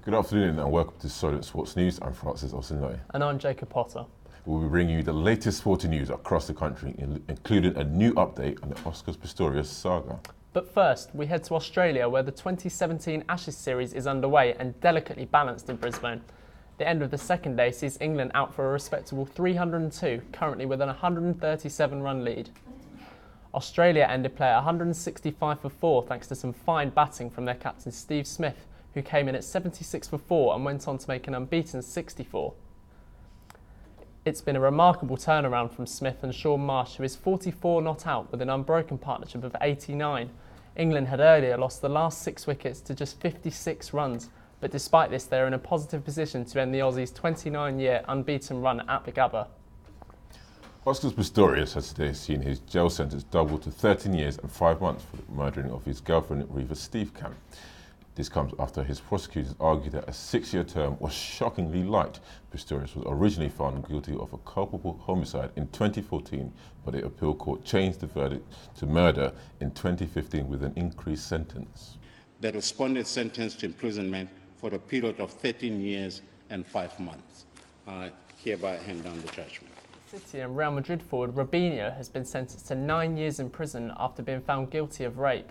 Good afternoon and welcome to Solent Sports News. I'm Francis Osinloy. And I'm Jacob Potter. We'll be bringing you the latest sporting news across the country, including a new update on the Oscars Pistorius saga. But first, we head to Australia, where the 2017 Ashes series is underway and delicately balanced in Brisbane. The end of the second day sees England out for a respectable 302, currently with an 137-run lead. Australia ended play at 165 for 4 thanks to some fine batting from their captain Steve Smith, who came in at 76 for 4 and went on to make an unbeaten 64. It's been a remarkable turnaround from Smith and Shaun Marsh, who is 44 not out with an unbroken partnership of 89. England had earlier lost the last 6 wickets to just 56 runs, but despite this they are in a positive position to end the Aussies' 29-year unbeaten run at the Gabba. Oscar Pistorius has today seen his jail sentence doubled to 13 years and 5 months for the murdering of his girlfriend Reva Steenkamp. This comes after his prosecutors argued that a 6-year term was shockingly light. Pistorius was originally found guilty of a culpable homicide in 2014, but the appeal court changed the verdict to murder in 2015 with an increased sentence. The respondent sentenced to imprisonment for a period of 13 years and 5 months. I hereby hand down the judgment. City and Real Madrid forward Robinho has been sentenced to 9 years in prison after being found guilty of rape.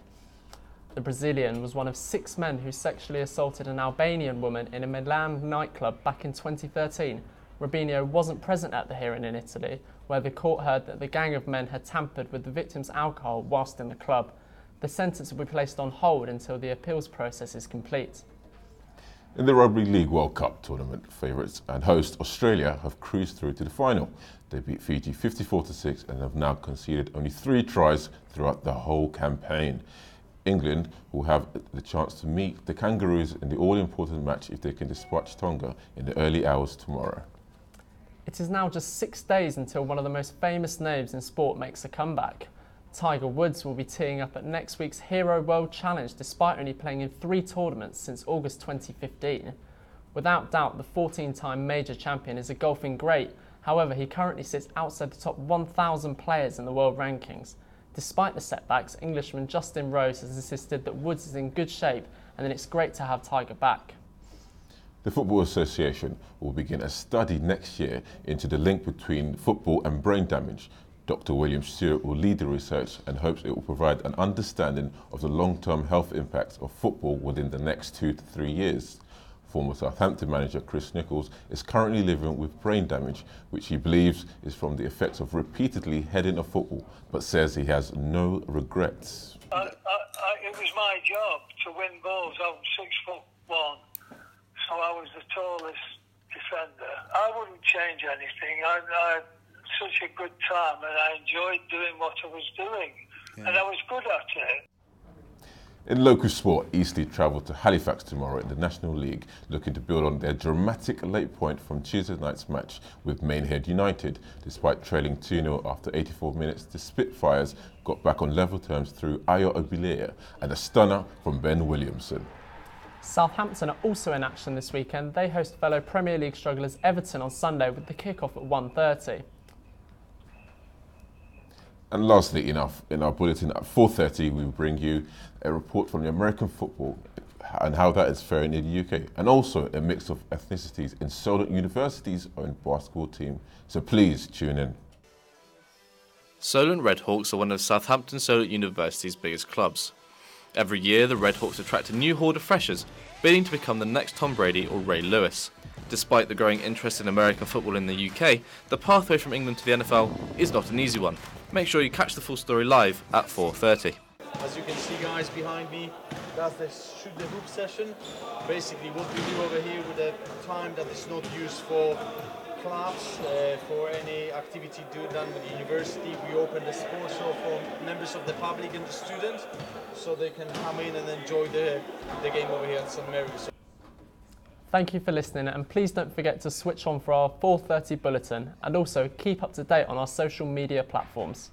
The Brazilian was one of 6 men who sexually assaulted an Albanian woman in a Milan nightclub back in 2013. Robinho wasn't present at the hearing in Italy, where the court heard that the gang of men had tampered with the victim's alcohol whilst in the club. The sentence will be placed on hold until the appeals process is complete. In the Rugby League World Cup tournament, favourites and host Australia have cruised through to the final. They beat Fiji 54-6 and have now conceded only 3 tries throughout the whole campaign. England will have the chance to meet the Kangaroos in the all-important match if they can dispatch Tonga in the early hours tomorrow. It is now just 6 days until one of the most famous names in sport makes a comeback. Tiger Woods will be teeing up at next week's Hero World Challenge despite only playing in 3 tournaments since August 2015. Without doubt, the 14-time major champion is a golfing great. However, he currently sits outside the top 1,000 players in the world rankings. Despite the setbacks, Englishman Justin Rose has insisted that Woods is in good shape and that it's great to have Tiger back. The Football Association will begin a study next year into the link between football and brain damage. Dr. William Stewart will lead the research and hopes it will provide an understanding of the long-term health impacts of football within the next 2 to 3 years. Former Southampton manager Chris Nichols is currently living with brain damage, which he believes is from the effects of repeatedly heading a football, but says he has no regrets. It was my job to win balls. I'm 6'1", so I was the tallest defender. I wouldn't change anything. I had such a good time and I enjoyed doing what I was doing, and I was good at it. In local sport, Eastleigh travel to Halifax tomorrow in the National League, looking to build on their dramatic late point from Tuesday night's match with Maidenhead United. Despite trailing 2-0 after 84 minutes, the Spitfires got back on level terms through Ayo Obileye and a stunner from Ben Williamson. Southampton are also in action this weekend. They host fellow Premier League strugglers Everton on Sunday with the kick-off at 1:30. And lastly, in our bulletin at 4:30, we will bring you a report from the American football and how that is faring in the UK, and also a mix of ethnicities in Solent University's own basketball team. So please tune in. Solent Redhawks are one of Southampton Solent University's biggest clubs. Every year, the Redhawks attract a new horde of freshers, bidding to become the next Tom Brady or Ray Lewis. Despite the growing interest in American football in the UK, the pathway from England to the NFL is not an easy one. Make sure you catch the full story live at 4:30. As you can see, guys, behind me, that's the shoot the hoop session. Basically what we do over here with a time that is not used for clubs, for any activity done with the university, we open the sports hall for members of the public and the students so they can come in and enjoy the game over here at St Mary's. Thank you for listening, and please don't forget to switch on for our 4:30 bulletin and also keep up to date on our social media platforms.